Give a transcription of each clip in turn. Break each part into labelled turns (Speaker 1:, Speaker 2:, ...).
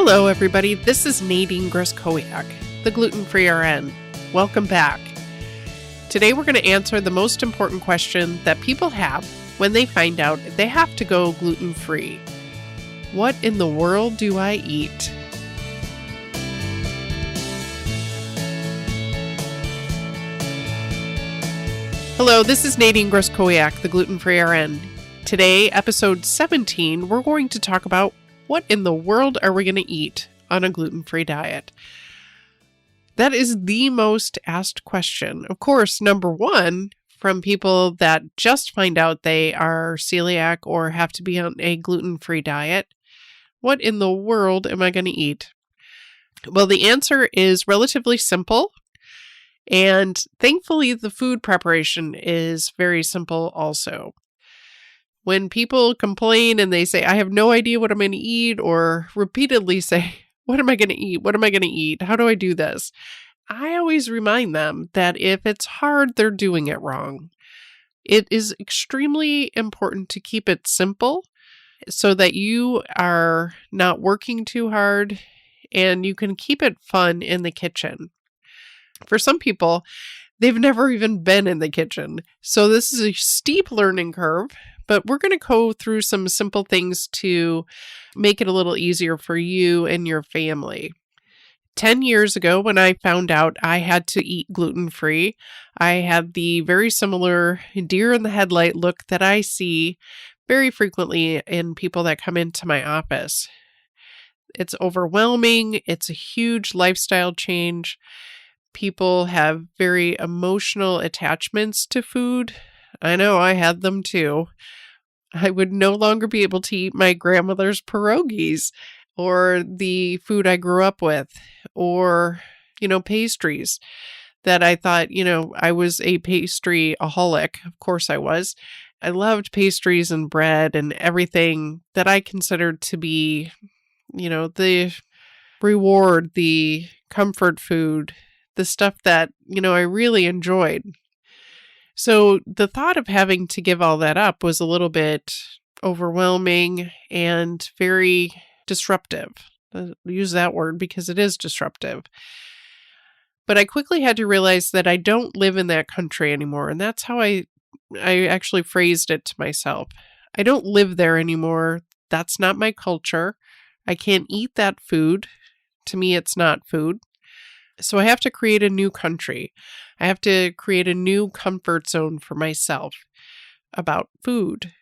Speaker 1: Hello, everybody. This is Nadine, the gluten-free RN. Welcome back. Today, we're going to answer the most important question that people have when they find out they have to go gluten-free. What in the world do I eat? Hello, this is Nadine, the gluten-free RN. Today, episode 17, we're going to talk about what in the world are we going to eat on a gluten-free diet? That is the most asked question. Of course, number one, from people that just find out they are celiac or have to be on a gluten-free diet. What in the world am I going to eat? Well, the answer is relatively simple. And thankfully, the food preparation is very simple also. When people complain and they say, I have no idea what I'm going to eat, or repeatedly say, what am I going to eat? What am I going to eat? How do I do this? I always remind them that if it's hard, they're doing it wrong. It is extremely important to keep it simple so that you are not working too hard and you can keep it fun in the kitchen. For some people, they've never even been in the kitchen. So this is a steep learning curve. But we're going to go through some simple things to make it a little easier for you and your family. 10 years ago, when I found out I had to eat gluten-free, I had the very similar deer in the headlight look that I see very frequently in people that come into my office. It's overwhelming. It's a huge lifestyle change. People have very emotional attachments to food. I know I had them too. I would no longer be able to eat my grandmother's pierogies or the food I grew up with or, pastries that I thought, I was a pastry-aholic. Of course I was. I loved pastries and bread and everything that I considered to be, the reward, the comfort food, the stuff that, I really enjoyed. So the thought of having to give all that up was a little bit overwhelming and very disruptive. I use that word because it is disruptive. But I quickly had to realize that I don't live in that country anymore. And that's how I actually phrased it to myself. I don't live there anymore. That's not my culture. I can't eat that food. To me, it's not food. So I have to create a new country. I have to create a new comfort zone for myself about food.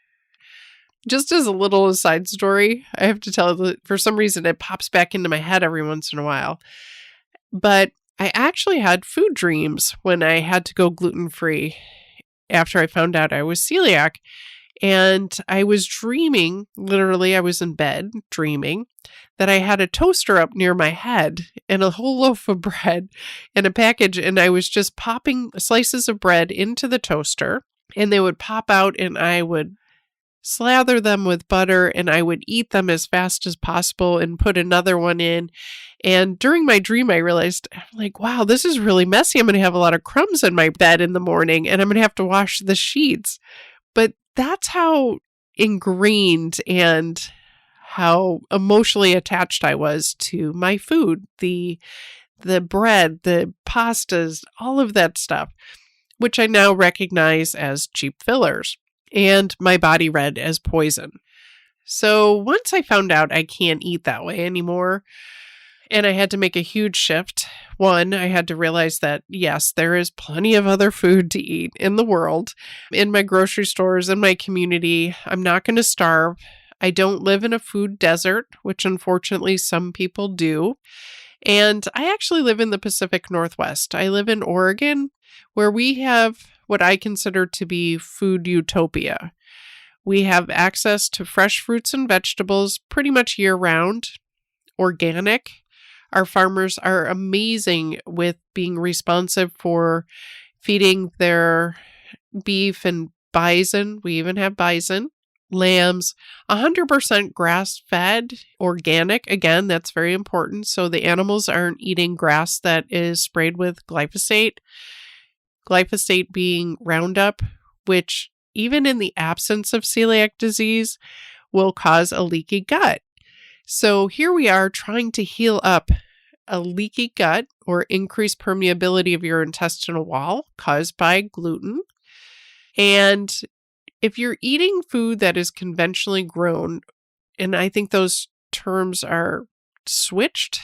Speaker 1: Just as a little aside story, I have to tell that for some reason it pops back into my head every once in a while. But I actually had food dreams when I had to go gluten-free after I found out I was celiac. And I was dreaming, literally I was in bed dreaming, that I had a toaster up near my head and a whole loaf of bread and a package. And I was just popping slices of bread into the toaster and they would pop out and I would slather them with butter and I would eat them as fast as possible and put another one in. And during my dream, I realized, wow, this is really messy. I'm going to have a lot of crumbs in my bed in the morning and I'm going to have to wash the sheets. But that's how ingrained and how emotionally attached I was to my food, the bread, the pastas, all of that stuff, which I now recognize as cheap fillers, and my body read as poison. So once I found out I can't eat that way anymore, and I had to make a huge shift. One, I had to realize that, yes, there is plenty of other food to eat in the world, in my grocery stores, in my community. I'm not going to starve. I don't live in a food desert, which unfortunately some people do. And I actually live in the Pacific Northwest. I live in Oregon, where we have what I consider to be food utopia. We have access to fresh fruits and vegetables pretty much year-round, organic. Our farmers are amazing with being responsive for feeding their beef and bison. We even have bison, lambs, 100% grass-fed, organic. Again, that's very important. So the animals aren't eating grass that is sprayed with glyphosate. Glyphosate being Roundup, which even in the absence of celiac disease will cause a leaky gut. So here we are trying to heal up a leaky gut or increased permeability of your intestinal wall caused by gluten. And if you're eating food that is conventionally grown, and I think those terms are switched.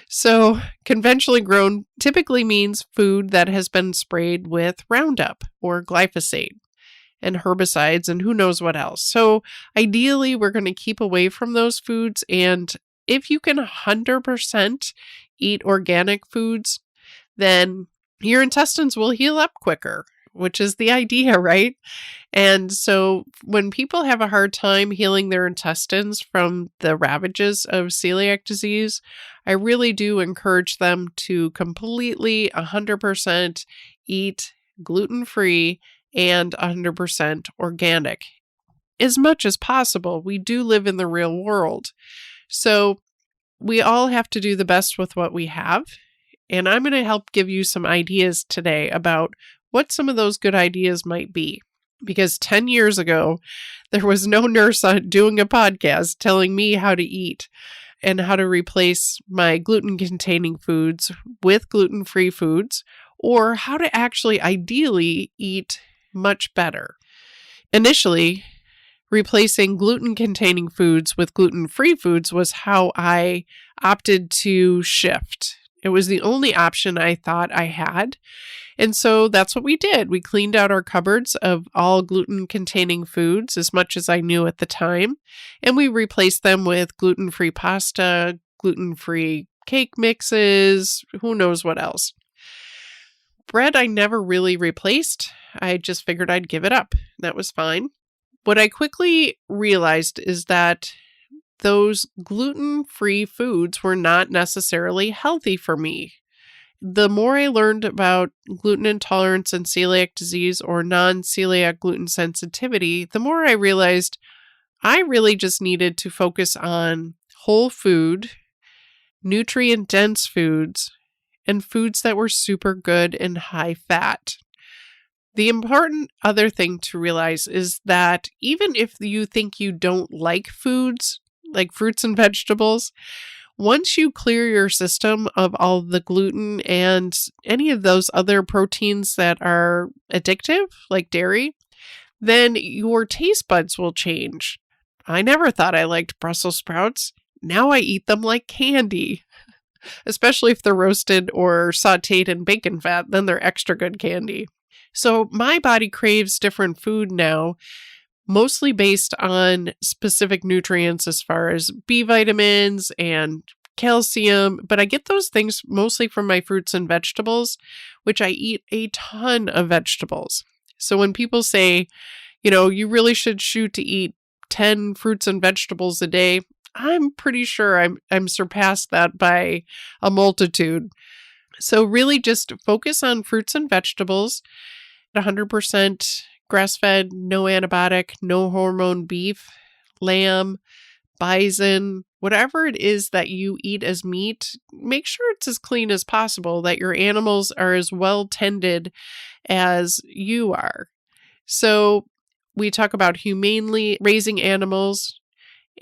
Speaker 1: So conventionally grown typically means food that has been sprayed with Roundup or glyphosate and herbicides and who knows what else. So ideally, we're going to keep away from those foods. And if you can 100% eat organic foods, then your intestines will heal up quicker, which is the idea, right? And so when people have a hard time healing their intestines from the ravages of celiac disease, I really do encourage them to completely 100% eat gluten-free and 100% organic. As much as possible, we do live in the real world. So we all have to do the best with what we have. And I'm going to help give you some ideas today about what some of those good ideas might be. Because 10 years ago, there was no nurse doing a podcast telling me how to eat and how to replace my gluten-containing foods with gluten-free foods, or how to actually ideally eat much better. Initially, replacing gluten-containing foods with gluten-free foods was how I opted to shift. It was the only option I thought I had. And so that's what we did. We cleaned out our cupboards of all gluten-containing foods as much as I knew at the time. And we replaced them with gluten-free pasta, gluten-free cake mixes, who knows what else. Bread I never really replaced. I just figured I'd give it up. That was fine. What I quickly realized is that those gluten-free foods were not necessarily healthy for me. The more I learned about gluten intolerance and celiac disease or non-celiac gluten sensitivity, the more I realized I really just needed to focus on whole food, nutrient-dense foods, and foods that were super good and high fat. The important other thing to realize is that even if you think you don't like foods, like fruits and vegetables, once you clear your system of all the gluten and any of those other proteins that are addictive, like dairy, then your taste buds will change. I never thought I liked Brussels sprouts. Now I eat them like candy, especially if they're roasted or sauteed in bacon fat, then they're extra good candy. So my body craves different food now, mostly based on specific nutrients as far as B vitamins and calcium, but I get those things mostly from my fruits and vegetables, which I eat a ton of vegetables. So when people say, you really should shoot to eat 10 fruits and vegetables a day, I'm pretty sure I'm surpassed that by a multitude. So really just focus on fruits and vegetables, 100% grass-fed, no antibiotic, no hormone beef, lamb, bison, whatever it is that you eat as meat, make sure it's as clean as possible, that your animals are as well tended as you are. So we talk about humanely raising animals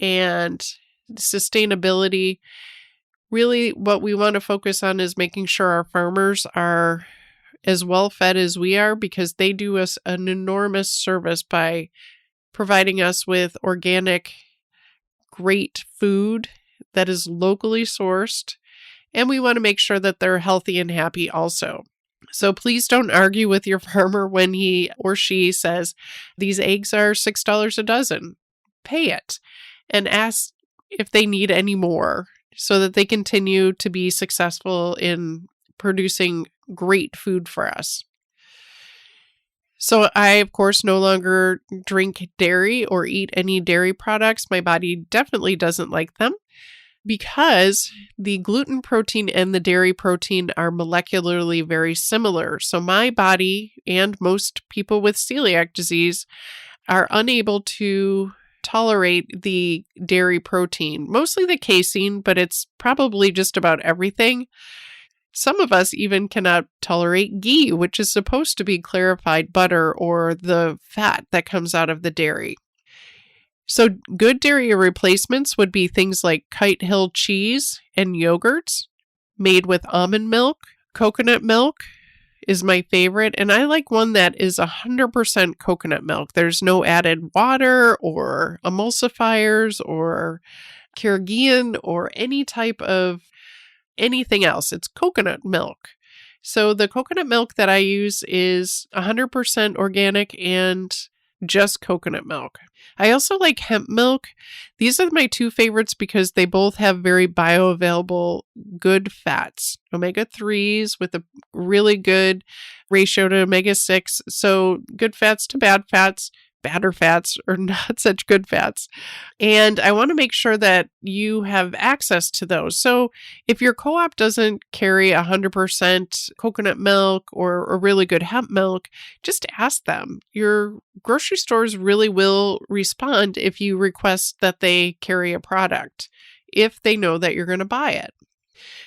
Speaker 1: and sustainability. Really, what we want to focus on is making sure our farmers are as well fed as we are, because they do us an enormous service by providing us with organic, great food that is locally sourced. And we want to make sure that they're healthy and happy also. So please don't argue with your farmer when he or she says, these eggs are $6 a dozen. Pay it and ask if they need any more so that they continue to be successful in producing great food for us. So I, of course, no longer drink dairy or eat any dairy products. My body definitely doesn't like them because the gluten protein and the dairy protein are molecularly very similar. So my body and most people with celiac disease are unable to tolerate the dairy protein, mostly the casein, but it's probably just about everything. Some of us even cannot tolerate ghee, which is supposed to be clarified butter or the fat that comes out of the dairy. So good dairy replacements would be things like Kite Hill cheese and yogurts made with almond milk. Coconut milk is my favorite, and I like one that is 100% coconut milk. There's no added water or emulsifiers or Kyrgyzstan or any type of anything else. It's coconut milk. So the coconut milk that I use is 100% organic and just coconut milk. I also like hemp milk. These are my two favorites because they both have very bioavailable good fats, omega-3s with a really good ratio to omega-6. So good fats to bad fats, badder fats or not such good fats. And I want to make sure that you have access to those. So if your co-op doesn't carry 100% coconut milk or a really good hemp milk, just ask them. Your grocery stores really will respond if you request that they carry a product, if they know that you're going to buy it.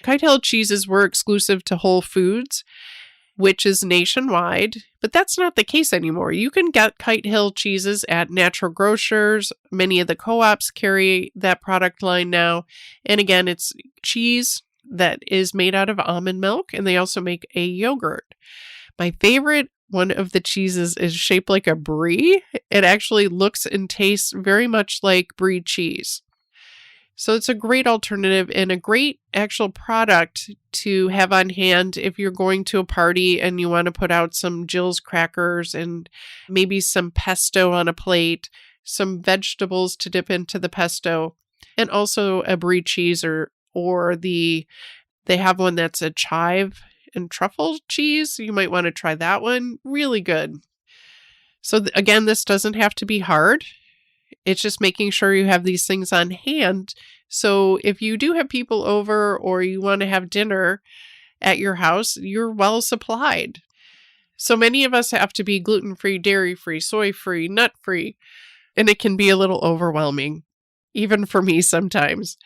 Speaker 1: Kite Hill cheeses were exclusive to Whole Foods, which is nationwide, but that's not the case anymore. You can get Kite Hill cheeses at natural grocers. Many of the co-ops carry that product line now. And again, it's cheese that is made out of almond milk, and they also make a yogurt. My favorite one of the cheeses is shaped like a brie. It actually looks and tastes very much like brie cheese. So it's a great alternative and a great actual product to have on hand if you're going to a party and you want to put out some Jill's crackers and maybe some pesto on a plate, some vegetables to dip into the pesto, and also a brie cheese or they have one that's a chive and truffle cheese. You might want to try that one. Really good. So again, this doesn't have to be hard. It's just making sure you have these things on hand. So if you do have people over or you want to have dinner at your house, you're well supplied. So many of us have to be gluten-free, dairy-free, soy-free, nut-free, and it can be a little overwhelming, even for me sometimes.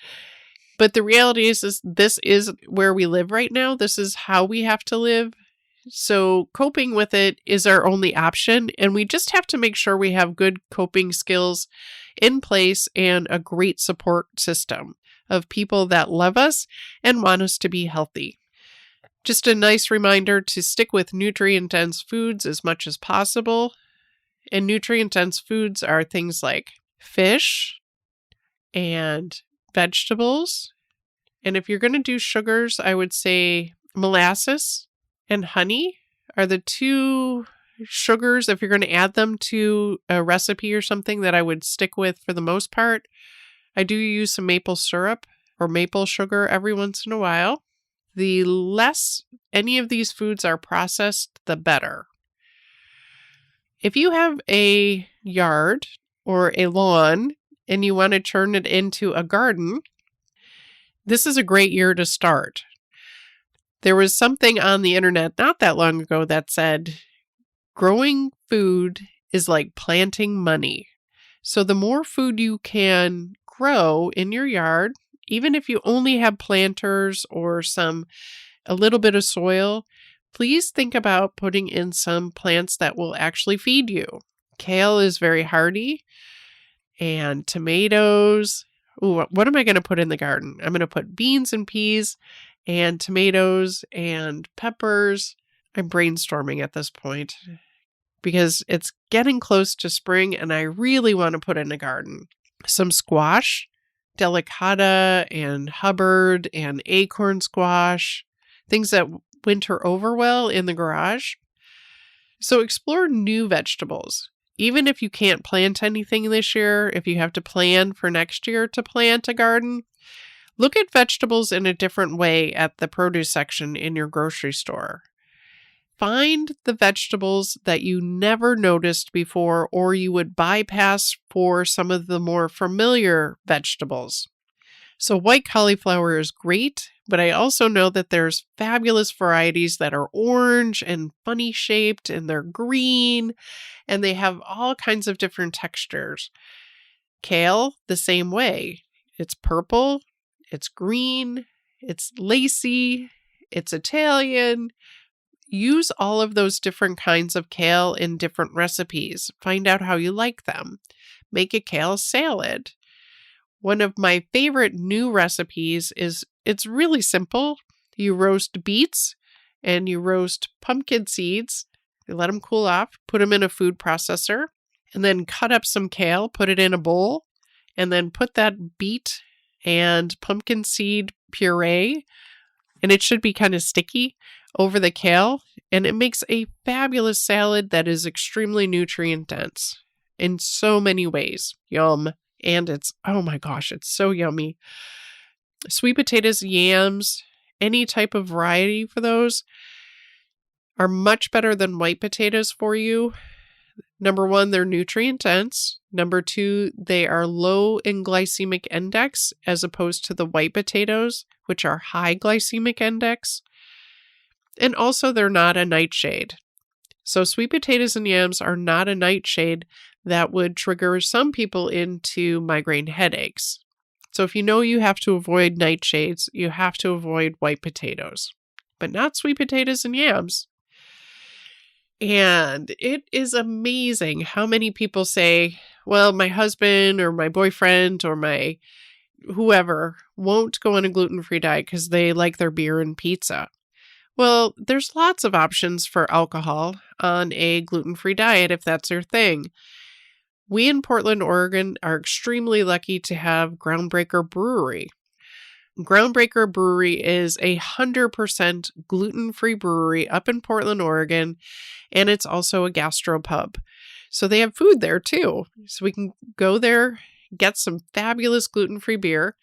Speaker 1: But the reality is this is where we live right now. This is how we have to live. So coping with it is our only option, and we just have to make sure we have good coping skills in place and a great support system of people that love us and want us to be healthy. Just a nice reminder to stick with nutrient-dense foods as much as possible. And nutrient-dense foods are things like fish and vegetables. And if you're going to do sugars, I would say molasses and honey are the two sugars, if you're going to add them to a recipe or something, that I would stick with for the most part. I do use some maple syrup or maple sugar every once in a while. The less any of these foods are processed, the better. If you have a yard or a lawn and you want to turn it into a garden, this is a great year to start. There was something on the internet not that long ago that said, growing food is like planting money. So the more food you can grow in your yard, even if you only have planters or a little bit of soil, please think about putting in some plants that will actually feed you. Kale is very hardy, and tomatoes. Ooh, what am I going to put in the garden? I'm going to put beans and peas and tomatoes and peppers. I'm brainstorming at this point because it's getting close to spring and I really want to put in a garden. Some squash, delicata and Hubbard and acorn squash, things that winter over well in the garage. So explore new vegetables. Even if you can't plant anything this year, if you have to plan for next year to plant a garden, look at vegetables in a different way at the produce section in your grocery store. Find the vegetables that you never noticed before or you would bypass for some of the more familiar vegetables. So white cauliflower is great, but I also know that there's fabulous varieties that are orange and funny shaped and they're green and they have all kinds of different textures. Kale, the same way. It's purple. It's green, it's lacy, it's Italian. Use all of those different kinds of kale in different recipes. Find out how you like them. make a kale salad. One of my favorite new recipes it's really simple. You roast beets and you roast pumpkin seeds. You let them cool off, put them in a food processor, and then cut up some kale, put it in a bowl, and then put that beet and pumpkin seed puree, and it should be kind of sticky, over the kale, and it makes a fabulous salad that is extremely nutrient dense in so many ways. Yum. And oh my gosh, it's so yummy. Sweet potatoes, yams, any type of variety for those are much better than white potatoes for you. Number one, they're nutrient dense. Number two, they are low in glycemic index as opposed to the white potatoes, which are high glycemic index. And also, they're not a nightshade. So sweet potatoes and yams are not a nightshade that would trigger some people into migraine headaches. So if you know you have to avoid nightshades, you have to avoid white potatoes, but not sweet potatoes and yams. And it is amazing how many people say, well, my husband or my boyfriend or my whoever won't go on a gluten-free diet because they like their beer and pizza. Well, there's lots of options for alcohol on a gluten-free diet if that's your thing. We in Portland, Oregon are extremely lucky to have Groundbreaker Brewery. Groundbreaker Brewery is 100% gluten-free brewery up in Portland, Oregon, and it's also a gastropub. So they have food there too. So we can go there, get some fabulous gluten-free beer.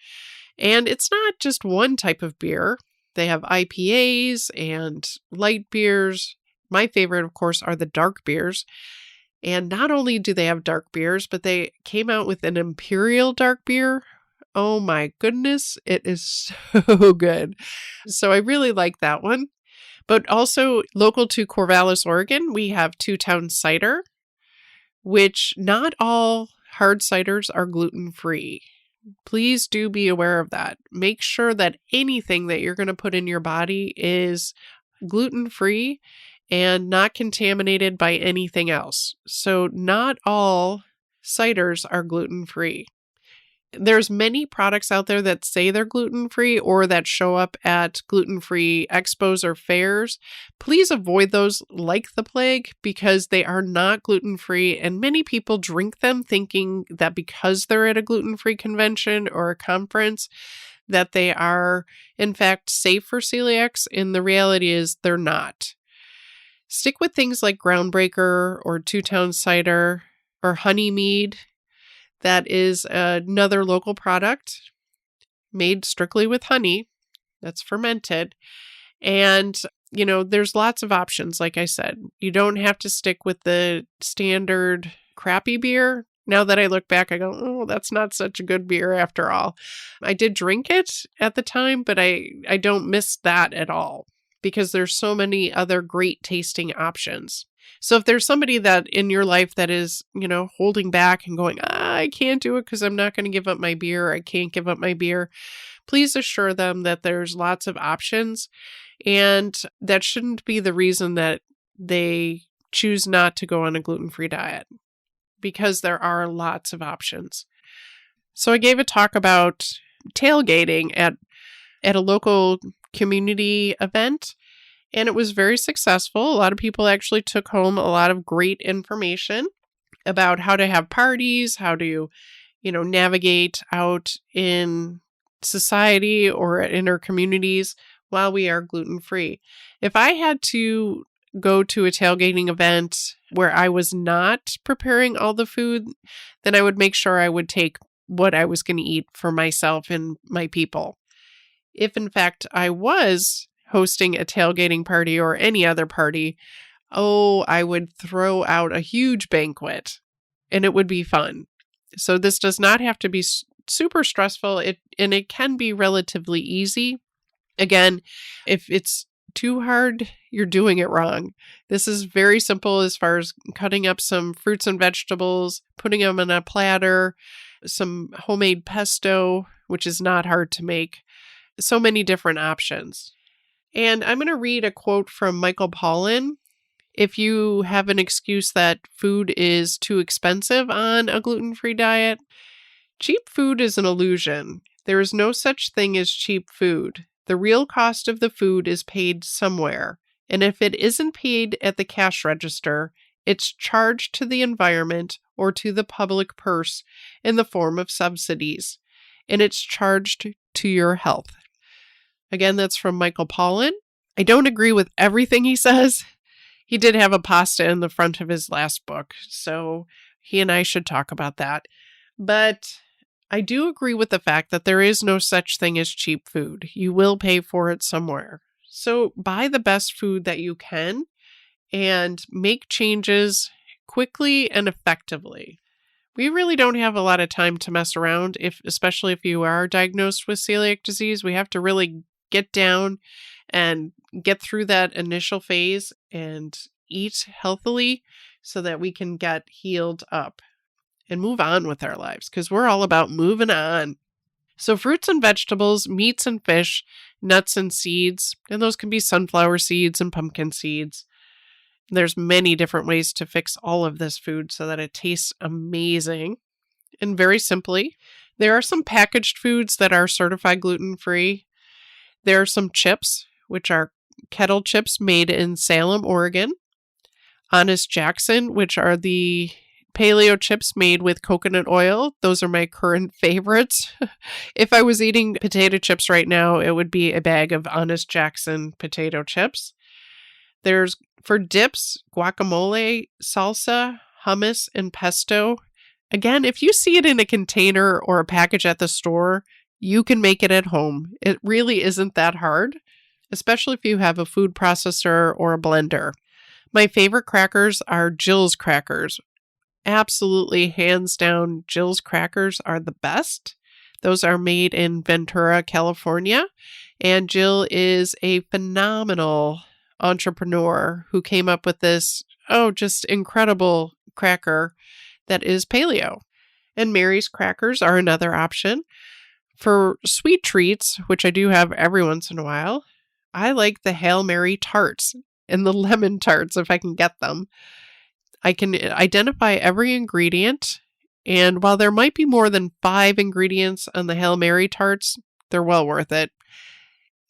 Speaker 1: And it's not just one type of beer. They have IPAs and light beers. My favorite, of course, are the dark beers. And not only do they have dark beers, but they came out with an imperial dark beer. Oh my goodness, it is so good. So I really like that one. But also local to Corvallis, Oregon, we have Two Town Cider, which not all hard ciders are gluten-free. Please do be aware of that. Make sure that anything that you're going to put in your body is gluten-free and not contaminated by anything else. So not all ciders are gluten-free. There's many products out there that say they're gluten-free or that show up at gluten-free expos or fairs. Please avoid those like the plague because they are not gluten-free, and many people drink them thinking that because they're at a gluten-free convention or a conference that they are in fact safe for celiacs, and the reality is they're not. Stick with things like Groundbreaker or Two Town Cider or Honey Mead. That is another local product made strictly with honey that's fermented. And, there's lots of options. Like I said, you don't have to stick with the standard crappy beer. Now that I look back, I go, oh, that's not such a good beer after all. I did drink it at the time, but I don't miss that at all because there's so many other great tasting options. So if there's somebody that in your life that is, holding back and going, I can't do it because I'm not going to give up my beer. I can't give up my beer. Please assure them that there's lots of options, and that shouldn't be the reason that they choose not to go on a gluten-free diet, because there are lots of options. So I gave a talk about tailgating at a local community event. And it was very successful. A lot of people actually took home a lot of great information about how to have parties, how to, navigate out in society or in our communities while we are gluten-free. If I had to go to a tailgating event where I was not preparing all the food, then I would make sure I would take what I was going to eat for myself and my people. If in fact I was hosting a tailgating party or any other party, I would throw out a huge banquet and it would be fun. So this does not have to be super stressful. It can be relatively easy. Again, if it's too hard, you're doing it wrong. This is very simple as far as cutting up some fruits and vegetables, putting them in a platter, some homemade pesto, which is not hard to make. So many different options. And I'm going to read a quote from Michael Pollan. If you have an excuse that food is too expensive on a gluten-free diet, cheap food is an illusion. There is no such thing as cheap food. The real cost of the food is paid somewhere. And if it isn't paid at the cash register, it's charged to the environment or to the public purse in the form of subsidies. And it's charged to your health. Again, that's from Michael Pollan. I don't agree with everything he says. He did have a pasta in the front of his last book, so he and I should talk about that. But I do agree with the fact that there is no such thing as cheap food. You will pay for it somewhere. So buy the best food that you can and make changes quickly and effectively. We really don't have a lot of time to mess around, especially if you are diagnosed with celiac disease. We have to really get down and get through that initial phase and eat healthily so that we can get healed up and move on with our lives, because we're all about moving on. So fruits and vegetables, meats and fish, nuts and seeds, and those can be sunflower seeds and pumpkin seeds. There's many different ways to fix all of this food so that it tastes amazing. And very simply, there are some packaged foods that are certified gluten-free. There are some chips, which are kettle chips made in Salem, Oregon. Honest Jackson, which are the paleo chips made with coconut oil. Those are my current favorites. If I was eating potato chips right now, it would be a bag of Honest Jackson potato chips. There's, for dips, guacamole, salsa, hummus, and pesto. Again, if you see it in a container or a package at the store, you can make it at home. It really isn't that hard, especially if you have a food processor or a blender. My favorite crackers are Jill's crackers. Absolutely, hands down, Jill's crackers are the best. Those are made in Ventura, California, and Jill is a phenomenal entrepreneur who came up with this, just incredible cracker that is paleo. And Mary's crackers are another option. For sweet treats, which I do have every once in a while, I like the Hail Mary tarts and the lemon tarts if I can get them. I can identify every ingredient, and while there might be more than 5 ingredients on the Hail Mary tarts, they're well worth it.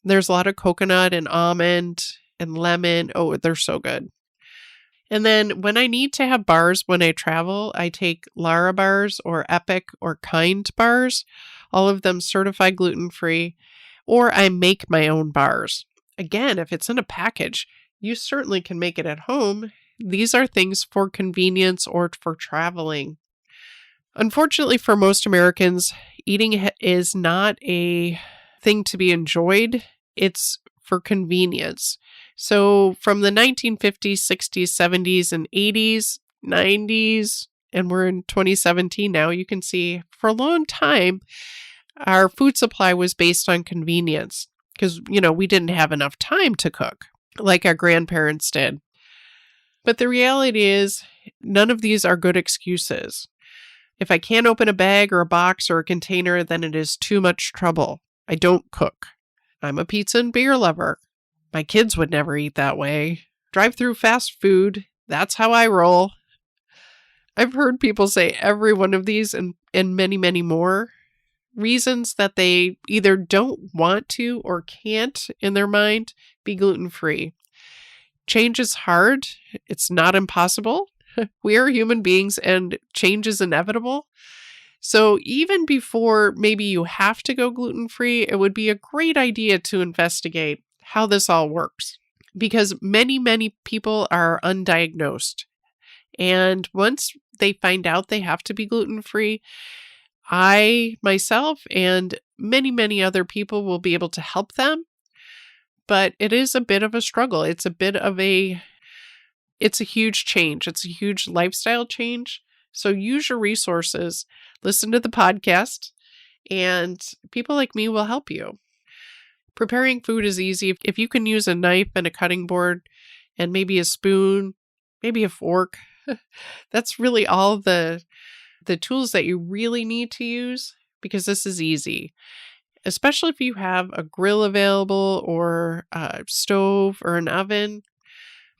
Speaker 1: There's a lot of coconut and almond and lemon. Oh, they're so good. And then when I need to have bars when I travel, I take Lara bars or Epic or Kind bars, all of them certified gluten-free, or I make my own bars. Again, if it's in a package, you certainly can make it at home. These are things for convenience or for traveling. Unfortunately, for most Americans, eating is not a thing to be enjoyed. It's for convenience. So from the 1950s, 60s, 70s, and 80s, 90s, and we're in 2017 now, you can see for a long time, our food supply was based on convenience because, we didn't have enough time to cook like our grandparents did. But the reality is, none of these are good excuses. If I can't open a bag or a box or a container, then it is too much trouble. I don't cook. I'm a pizza and beer lover. My kids would never eat that way. Drive-through fast food, that's how I roll. I've heard people say every one of these and many, many more reasons that they either don't want to or can't, in their mind, be gluten-free. Change is hard. It's not impossible. We are human beings and change is inevitable. So even before maybe you have to go gluten-free, it would be a great idea to investigate how this all works, because many, many people are undiagnosed. And once they find out they have to be gluten-free, I, myself, and many, many other people will be able to help them. But it is a bit of a struggle. It's a huge change. It's a huge lifestyle change. So use your resources, listen to the podcast, and people like me will help you. Preparing food is easy. If you can use a knife and a cutting board and maybe a spoon, maybe a fork, that's really all the tools that you really need to use, because this is easy. Especially if you have a grill available or a stove or an oven.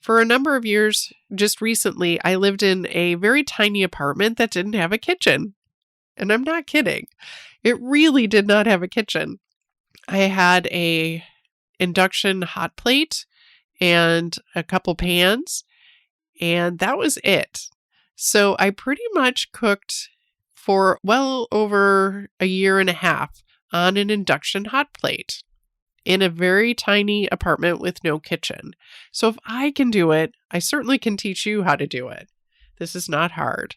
Speaker 1: For a number of years, just recently, I lived in a very tiny apartment that didn't have a kitchen. And I'm not kidding. It really did not have a kitchen. I had a induction hot plate and a couple pans, and that was it. So I pretty much cooked for well over a year and a half on an induction hot plate in a very tiny apartment with no kitchen. So if I can do it, I certainly can teach you how to do it. This is not hard.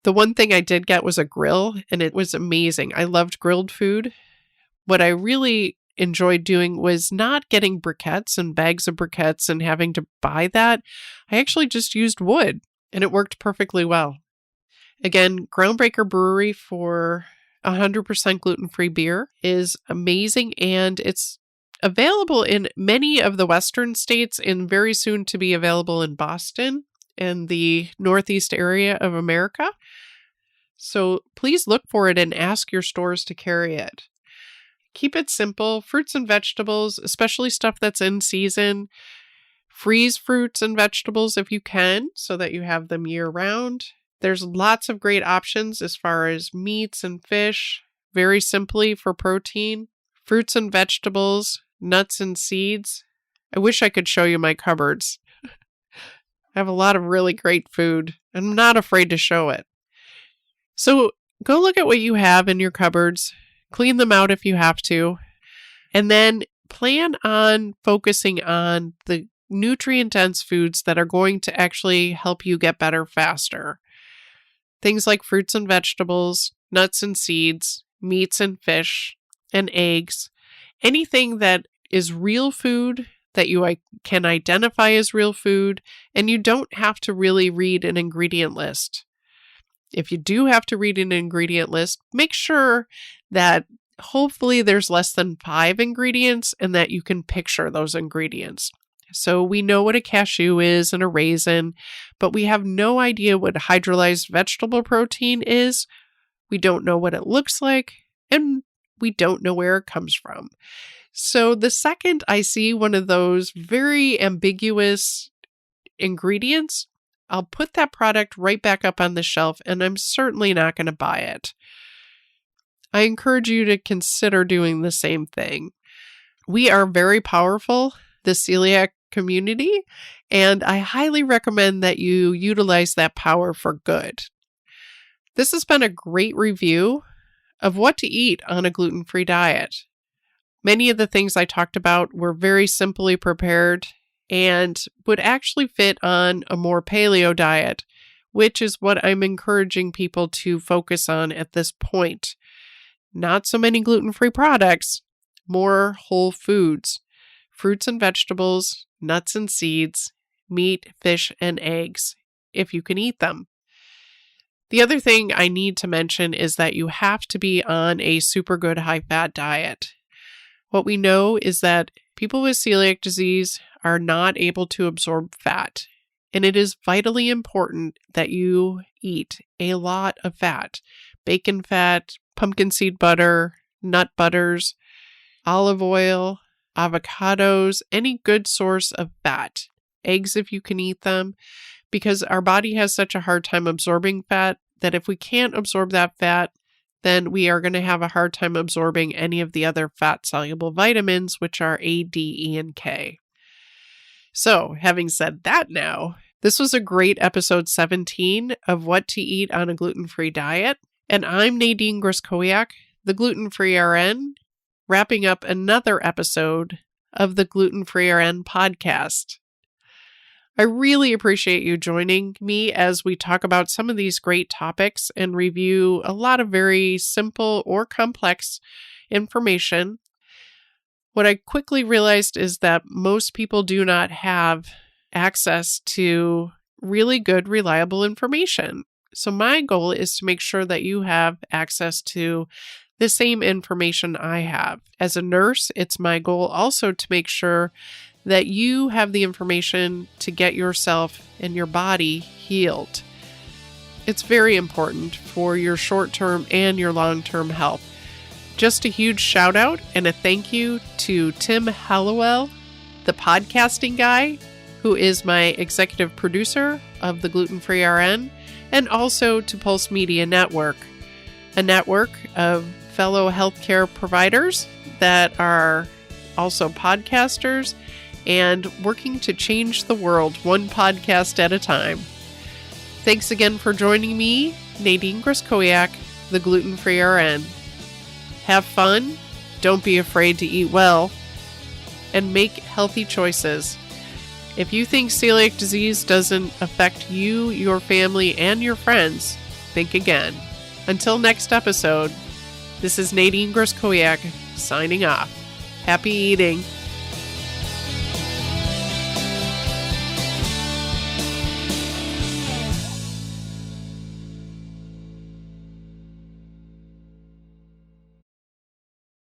Speaker 1: The one thing I did get was a grill, and it was amazing. I loved grilled food. What I really enjoyed doing was not getting briquettes and bags of briquettes and having to buy that. I actually just used wood, and it worked perfectly well. Again, Groundbreaker Brewery for 100% gluten-free beer is amazing, and it's available in many of the Western states and very soon to be available in Boston and the Northeast area of America. So please look for it and ask your stores to carry it. Keep it simple. Fruits and vegetables, especially stuff that's in season. Freeze fruits and vegetables if you can, so that you have them year round. There's lots of great options as far as meats and fish, very simply for protein. Fruits and vegetables, nuts and seeds. I wish I could show you my cupboards. I have a lot of really great food. I'm not afraid to show it. So go look at what you have in your cupboards. Clean them out if you have to. And then plan on focusing on the nutrient-dense foods that are going to actually help you get better faster. Things like fruits and vegetables, nuts and seeds, meats and fish, and eggs. Anything that is real food that you can identify as real food, and you don't have to really read an ingredient list. If you do have to read an ingredient list, make sure that hopefully there's less than 5 ingredients and that you can picture those ingredients. So we know what a cashew is and a raisin, but we have no idea what hydrolyzed vegetable protein is. We don't know what it looks like, and we don't know where it comes from. So the second I see one of those very ambiguous ingredients, I'll put that product right back up on the shelf, and I'm certainly not going to buy it. I encourage you to consider doing the same thing. We are very powerful, the celiac community, and I highly recommend that you utilize that power for good. This has been a great review of what to eat on a gluten-free diet. Many of the things I talked about were very simply prepared and would actually fit on a more paleo diet, which is what I'm encouraging people to focus on at this point. Not so many gluten-free products, more whole foods, fruits and vegetables, nuts and seeds, meat, fish, and eggs, if you can eat them. The other thing I need to mention is that you have to be on a super good high-fat diet. What we know is that people with celiac disease are not able to absorb fat, and it is vitally important that you eat a lot of fat. Bacon fat, pumpkin seed butter, nut butters, olive oil, avocados, any good source of fat. Eggs if you can eat them, because our body has such a hard time absorbing fat that if we can't absorb that fat, then we are going to have a hard time absorbing any of the other fat-soluble vitamins, which are A, D, E, and K. So, having said that now, this was a great episode 17 of What to Eat on a Gluten-Free Diet, and I'm Nadine Groskowiak, the Gluten-Free RN, wrapping up another episode of the Gluten-Free RN podcast. I really appreciate you joining me as we talk about some of these great topics and review a lot of very simple or complex information. What I quickly realized is that most people do not have access to really good, reliable information. So my goal is to make sure that you have access to the same information I have. As a nurse, it's my goal also to make sure that you have the information to get yourself and your body healed. It's very important for your short-term and your long-term health. Just a huge shout out and a thank you to Tim Hallowell, the podcasting guy, who is my executive producer of the Gluten-Free RN, and also to Pulse Media Network, a network of fellow healthcare providers that are also podcasters and working to change the world one podcast at a time. Thanks again for joining me, Nadine Groskowiak, the Gluten-Free RN. Have fun, don't be afraid to eat well, and make healthy choices. If you think celiac disease doesn't affect you, your family, and your friends, think again. Until next episode, this is Nadine Groskowiak signing off. Happy eating.